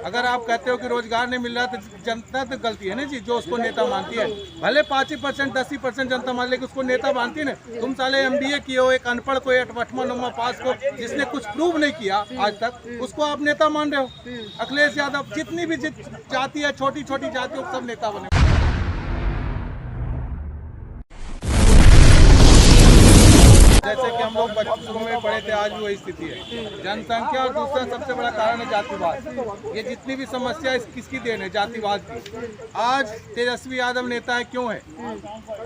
अगर आप कहते हो कि रोजगार नहीं मिल रहा तो जनता तो गलती है ना जी, जो उसको नेता मानती है। भले 5% 10% जनता मान ले कि उसको नेता मानती है ना। तुम साले MBA किए हो, एक अनपढ़ को 8वां 9वां पास को जिसने कुछ प्रूव नहीं किया आज तक, उसको आप नेता मान रहे हो। अखिलेश यादव जितनी भी जाति है, छोटी छोटी जातियों को सब नेता बने। जैसे कि हम लोग बचपन में पढ़े थे, आज भी वही स्थिति है। जनसंख्या और दूसरा सबसे बड़ा कारण है जातिवाद। ये जितनी भी समस्या किसकी देन है? जातिवाद की। आज तेजस्वी यादव नेता है, क्यों है?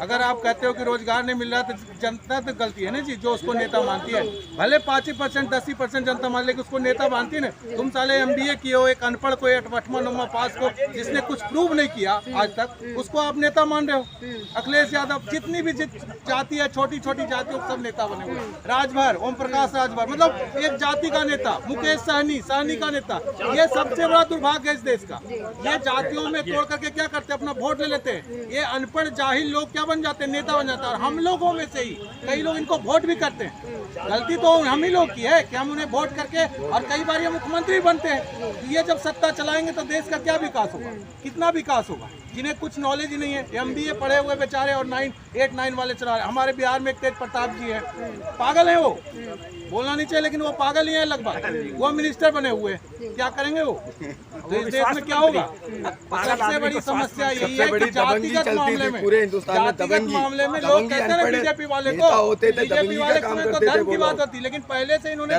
अगर आप कहते हो कि रोजगार नहीं मिल रहा तो जनता तो गलती है ना जी, जो उसको नेता मानती है। भले 5% 10% जनता मान ले कि उसको नेता मानती है ना। तुम साले MBA किए हो, एक अनपढ़ को 8वां 9वां पास को जिसने कुछ प्रूव नहीं किया आज तक, उसको आप नेता मान रहे हो। अखिलेश यादव जितनी भी जाति है, छोटी छोटी जातियों को सब नेता बने हुए। राजभर, ओम प्रकाश राजभर, मतलब एक जाति का नेता। मुकेश सहनी का नेता। ये सबसे बड़ा दुर्भाग्य है इस देश का। ये जातियों में तोड़ करके क्या करते हैं? अपना वोट ले लेते हैं। ये अनपढ़ जाहिल लोग क्या बन जाते हैं? नेता बन जाता है। और हम लोगों में से ही कई लोग इनको वोट भी करते हैं। गलती तो हम ही लोग की है कि हम उन्हें वोट करके, और कई बार ये मुख्यमंत्री बनते हैं। ये जब सत्ता चलाएंगे तो देश का क्या विकास होगा? कितना विकास होगा? जिन्हें कुछ नॉलेज ही नहीं है, MBA पढ़े हुए बेचारे और 8 9 वाले चला रहे। हमारे बिहार में एक तेज प्रताप जी है, पागल है वो, बोलना नहीं चाहिए लेकिन वो पागल ही है लगभग। वो मिनिस्टर बने हुए, क्या करेंगे वो? तो इस देश में क्या होगा? सबसे बड़ी समस्या यही है कि जातिगत मामले में, जातिगत मामले में लोग कहते हैं बीजेपी वाले को, बीजेपी वाले को धर्म की बात होती, लेकिन पहले से इन्होंने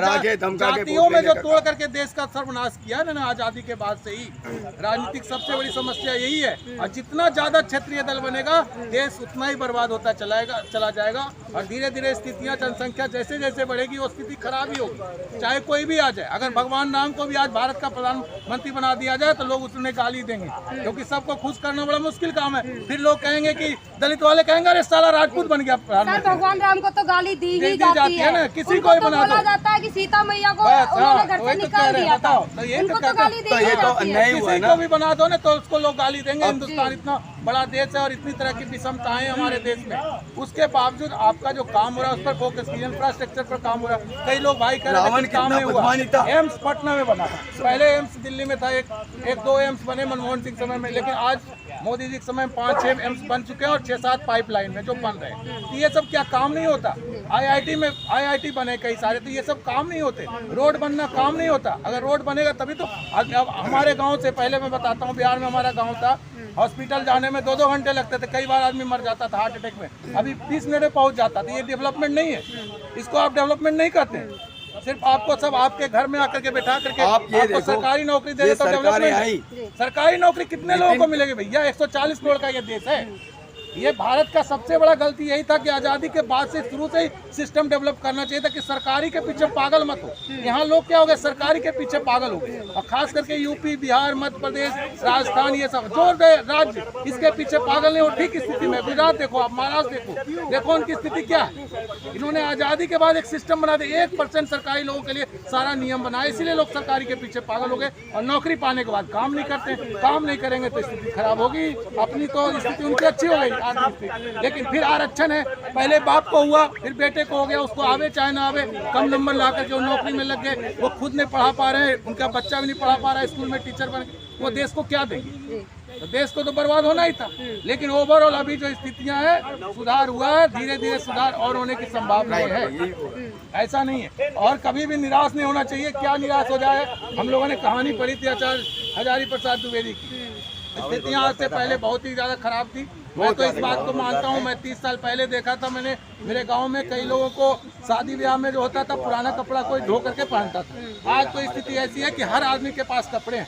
जातियों में जो तोड़ करके देश का सर्वनाश किया है ना आजादी के बाद से ही। राजनीतिक सबसे बड़ी समस्या यही है। और जितना ज्यादा क्षेत्रीय दल बनेगा, देश उतना ही बर्बाद होता चला जाएगा। और धीरे धीरे स्थितियां, जनसंख्या जैसे जैसे बढ़ेगी वो स्थिति खराब ही होगी, चाहे कोई भी आ जाए। अगर भगवान राम को भी आज भारत का प्रधानमंत्री बना दिया जाए तो लोग उसने गाली देंगे, क्योंकि सबको खुश करना बड़ा मुश्किल काम है। फिर लोग कहेंगे कि दलित वाले कहेंगे अरे साला राजपूत बन गया प्रधानमंत्री। भगवान राम को तो गाली दी ही जाती है ना, किसी को भी बना दो। जाता है कि सीता मैया को उन्होंने घर से निकाल दिया था, उनको तो गाली दी जाती है। किसी को भी बना दो ना तो उसको लोग गाली देंगे। हिंदुस्तान इतना बड़ा देश है और इतनी तरह की विषमताएं हमारे देश में, उसके बावजूद आपका जो काम हो रहा है उस पर फोकस कीजिए। इंफ्रास्ट्रक्चर पर काम हो रहा है। कई लोग भाई कह रहे हैं काम नहीं हुआ। एम्स पटना में बना, पहले एम्स दिल्ली में था, एक 2 एम्स बने मनमोहन सिंह समय में, लेकिन आज मोदी जी के समय में 5-6 एम्स बन चुके हैं और 6-7 पाइपलाइन में जो बन रहे हैं। तो ये सब क्या काम नहीं होता? IIT बने कई सारे, तो ये सब काम नहीं होते। रोड बनना काम नहीं होता। अगर रोड बनेगा तभी तो। अब हमारे गाँव से पहले मैं बताता हूँ, बिहार में हमारा गाँव था, हॉस्पिटल जाने में 2-2 घंटे लगते थे। कई बार आदमी मर जाता था हार्ट अटैक में, अभी 20 मिनट में पहुंच जाता था। ये डेवलपमेंट नहीं है, इसको आप डेवलपमेंट नहीं कहते हैं। सिर्फ आपको सब आपके घर में आकर के बैठा करके आपको सरकारी नौकरी दे तो डेवलपमेंट। सरकारी नौकरी कितने लोगों को मिलेगी भैया? 140 करोड़ का ये देश है। ये भारत का सबसे बड़ा गलती यही था कि आज़ादी के बाद से शुरू से ही सिस्टम डेवलप करना चाहिए था कि सरकारी के पीछे पागल मत हो। यहाँ लोग क्या हो गए? सरकारी के पीछे पागल हो गए। और खास करके यूपी, बिहार, मध्य प्रदेश, राजस्थान, ये सब जो राज्य इसके पीछे पागल नहीं हो। ठीक स्थिति में गुजरात देखो, आप महाराष्ट्र देखो उनकी स्थिति क्या है। इन्होंने आज़ादी के बाद एक सिस्टम बना दिया, 1% सरकारी लोगों के लिए सारा नियम बनाया, इसीलिए लोग सरकारी के पीछे पागल हो गए। और नौकरी पाने के बाद काम नहीं करते। काम नहीं करेंगे तो स्थिति खराब होगी। अपनी तो स्थिति उनकी अच्छी हो गई, लेकिन फिर आरक्षण है, पहले बाप को हुआ, फिर बेटे को हो गया, उसको आवे चाहे ना आवे, कम नंबर ला करके वो नौकरी में लग गए। वो खुद नहीं पढ़ा पा रहे हैं, उनका बच्चा भी नहीं पढ़ा पा रहा है, स्कूल में टीचर बन गए, वो देश को क्या देंगे? तो देश को तो बर्बाद होना ही था। लेकिन ओवरऑल अभी जो स्थितियां हैं, सुधार हुआ है, धीरे धीरे सुधार और होने की संभावना है। ऐसा नहीं है, और कभी भी निराश नहीं होना चाहिए। क्या निराश हो जाए? हम लोगों ने कहानी पढ़ी थी आचार्य हजारी प्रसाद द्विवेदी की। स्थितियां आज से पहले बहुत ही ज्यादा खराब थी। मैं तो इस बात को मानता हूँ। मैं 30 साल पहले देखा था, मैंने मेरे गांव में कई लोगों को शादी ब्याह में जो होता था पुराना कपड़ा कोई धो करके पहनता था। आज तो स्थिति ऐसी है कि हर आदमी के पास कपड़े हैं।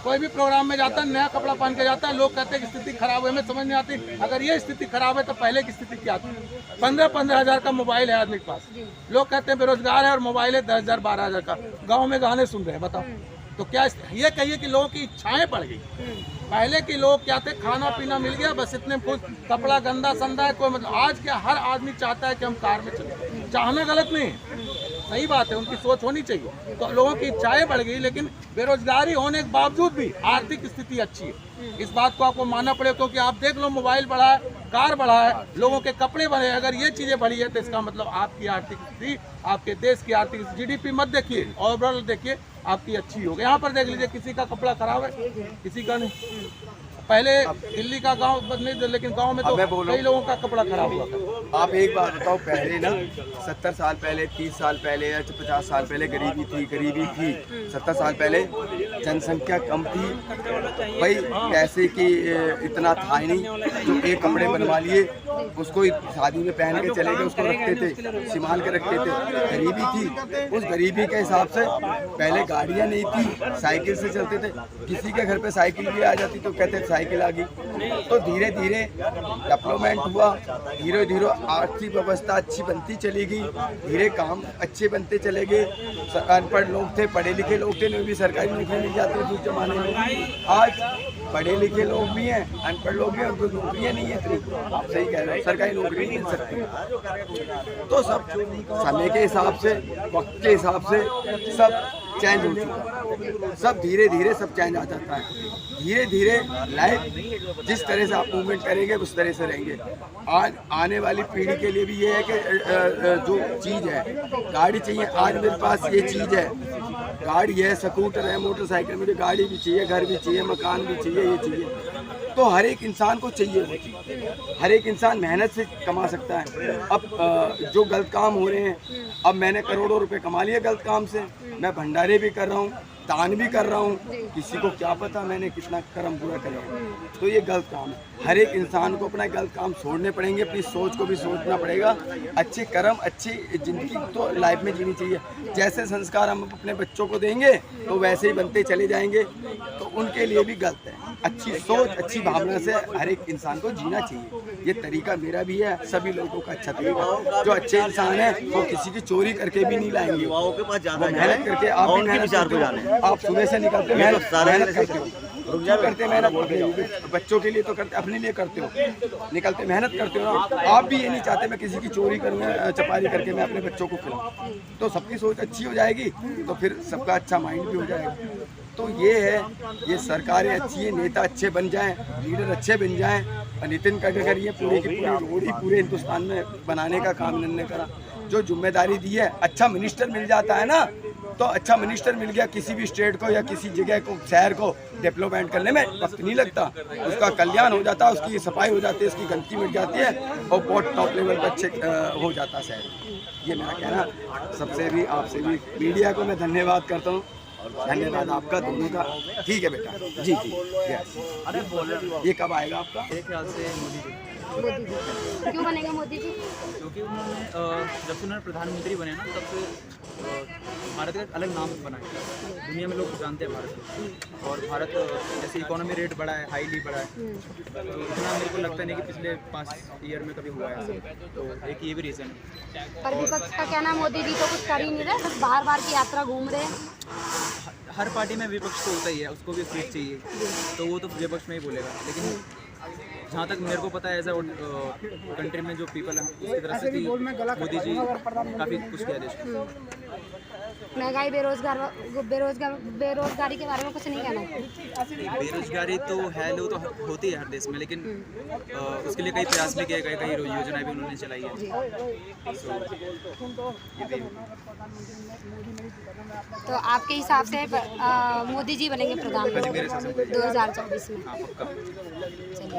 कोई भी प्रोग्राम में जाता है नया कपड़ा पहन के जाता है। लोग कहते हैं कि स्थिति खराब है, हमें समझ नहीं आती। अगर ये स्थिति खराब है तो पहले की स्थिति क्या थी? 15-15 हज़ार का मोबाइल है आदमी के पास। लोग कहते हैं बेरोजगार है और मोबाइल है 10,000 12,000 का। गाँव में गाने सुन रहे हैं, बताओ। तो क्या ये कहिए कि लोगों की इच्छाएं बढ़ गई? पहले के लोग क्या थे? खाना पीना मिल गया बस, इतने खुश। कपड़ा गंदा संदा है कोई मतलब। आज क्या हर आदमी चाहता है कि हम कार में चले। चाहना गलत नहीं है, सही बात है, उनकी सोच होनी चाहिए। तो लोगों की इच्छाएं बढ़ गई, लेकिन बेरोजगारी होने के बावजूद भी आर्थिक स्थिति अच्छी है। इस बात को आपको मानना पड़ेगा, क्योंकि आप देख लो मोबाइल बढ़ा है, कार बढ़ा है, लोगों के कपड़े बढ़े हैं। अगर ये चीजें बढ़ी है तो इसका मतलब आपकी आर्थिक स्थिति, आपके देश की आर्थिक जीडीपी मत देखिए, ओवरऑल देखिए आपकी अच्छी होगी। यहाँ पर देख लीजिए, किसी का कपड़ा खराब है, किसी का नहीं। पहले दिल्ली का गांव नहीं, लेकिन गांव में तो कई लोगों का कपड़ा खराब हुआ था। आप एक बात बताओ, पहले ना 70 साल पहले, 30 साल पहले या 50 साल पहले गरीबी थी। 70 साल पहले जनसंख्या कम थी भाई, पैसे की इतना था ही नहीं। जो एक कपड़े बनवा लिए उसको शादी में पहन के चले गए, उसको रखते थे, संभाल के रखते थे। गरीबी थी, उस गरीबी के हिसाब से पहले गाड़ियाँ नहीं थी, साइकिल से चलते थे। किसी के घर पे साइकिल भी आ जाती तो कहते साइकिल आ गई। तो धीरे धीरे डेवलपमेंट हुआ, धीरे धीरे आर्थिक व्यवस्था अच्छी बनती चली गई, धीरे काम अच्छे बनते चले गए। अनपढ़ लोग थे, पढ़े लिखे लोग थे, उन्हें भी सरकारी नौकरी मिल जाती है उस जमाने में। आज पढ़े लिखे लोग भी हैं, अनपढ़ लोग भी हैं, उनको नौकरियाँ नहीं है इतनी। आप सही कह रहे हो, सरकारी नौकरी नहीं मिल सकती। तो सब समय के हिसाब से, वक्त के हिसाब से सब चेंज हो चुका है। सब धीरे धीरे सब चेंज आ जाता है। धीरे धीरे लाइफ जिस तरह से आप मूवमेंट करेंगे उस तरह से रहेंगे। आज आने वाली पीढ़ी के लिए भी ये है कि जो चीज़ है, गाड़ी चाहिए, आज मेरे पास ये चीज़ है, गाड़ी है, स्कूटर है, मोटरसाइकिल, मुझे गाड़ी भी चाहिए, घर भी चाहिए, मकान भी चाहिए, ये चाहिए। तो हर एक इंसान को चाहिए वो चीज़। हर एक इंसान मेहनत से कमा सकता है। अब जो गलत काम हो रहे हैं, अब मैंने करोड़ों रुपए कमा लिए गलत काम से, मैं भंडारे भी कर रहा हूँ, दान भी कर रहा हूँ, किसी को क्या पता मैंने कितना कर्म पूरा करा है। तो ये गलत काम है। हर एक इंसान को अपना गलत काम छोड़ने पड़ेंगे, अपनी सोच को भी सोचना पड़ेगा। अच्छे कर्म, अच्छी ज़िंदगी तो लाइफ में जीनी चाहिए। जैसे संस्कार हम अपने बच्चों को देंगे तो वैसे ही बनते चले जाएंगे, तो उनके लिए भी गलत है। अच्छी सोच, अच्छी भावना से हर एक इंसान को जीना चाहिए। ये तरीका मेरा भी है, सभी लोगों का अच्छा तरीका। जो अच्छे इंसान है वो किसी की चोरी करके भी नहीं लाएंगे, वो मेहनत करके। आप भी मेहनत, आप सुबह से निकलते मेहनत करते हो, करते मेहनत करते हो, बच्चों के लिए तो करते, अपने लिए करते हो, निकलते मेहनत करते हो ना। आप भी ये नहीं चाहते मैं किसी की चोरी करूँगा, चपारी करके मैं अपने बच्चों को खिलाऊँ। तो सबकी सोच अच्छी हो जाएगी, तो फिर सबका अच्छा माइंड भी हो जाएगा। तो ये है, ये सरकारें अच्छी है, नेता अच्छे बन जाएं, लीडर अच्छे बन जाएं। और नितिन गडकरी ये पूरी की पूरी रोड ही पूरे हिंदुस्तान में बनाने का काम इन्होंने करा। जो जिम्मेदारी दी है, अच्छा मिनिस्टर मिल जाता है ना, तो अच्छा मिनिस्टर मिल गया, किसी भी स्टेट को या किसी जगह को, शहर को डेवलपमेंट करने में वक्त नहीं लगता। उसका कल्याण हो जाता है, उसकी सफाई हो जाती है, उसकी गंदगी मिट जाती है और बहुत टॉप लेवल पर अच्छे हो जाता है शहर। ये मेरा कहना। सबसे भी, आपसे भी, मीडिया को मैं धन्यवाद करता हूँ। धन्यवाद आपका दोनों का। ठीक है बेटा, जी जी, यस। ये कब आएगा आपका? मेरे ख्याल से मोदी जी। क्यों बनेंगे मोदी जी? क्योंकि उन्होंने जब से उन्होंने प्रधानमंत्री बने ना, तब से भारत का एक अलग नाम बनाया। दुनिया में लोग जानते हैं भारत को। और भारत जैसे इकोनॉमी रेट बढ़ा है, हाईली बढ़ा है, तो इतना मेरे को लगता नहीं कि पिछले 5 ईयर में कभी हुआ है ऐसा। तो एक ये भी रीज़न है। पर विपक्ष का कहना, मोदी जी तो कुछ कर ही नहीं रहे, बस बार बार की यात्रा घूम रहे हैं। हर पार्टी में विपक्ष तो होता ही है, उसको भी सीट चाहिए, तो वो तो विपक्ष में ही बोलेगा। लेकिन जहाँ तक मेरे को पता है, एज अ कंट्री में जो पीपल है उसकी तरफ से कि मोदी जी काफ़ी कुछ किया देश को। महंगाई, बेरोजगारी के बारे में कुछ नहीं कहना। बेरोजगारी तो है, लोग तो होती है हर देश में, लेकिन उसके लिए कई प्रयास भी किए गए, कई योजनाएं भी उन्होंने चलाई है। तो आपके हिसाब से मोदी जी बनेंगे प्रधानमंत्री 2024 में? हाँ, पक्का। चलिए।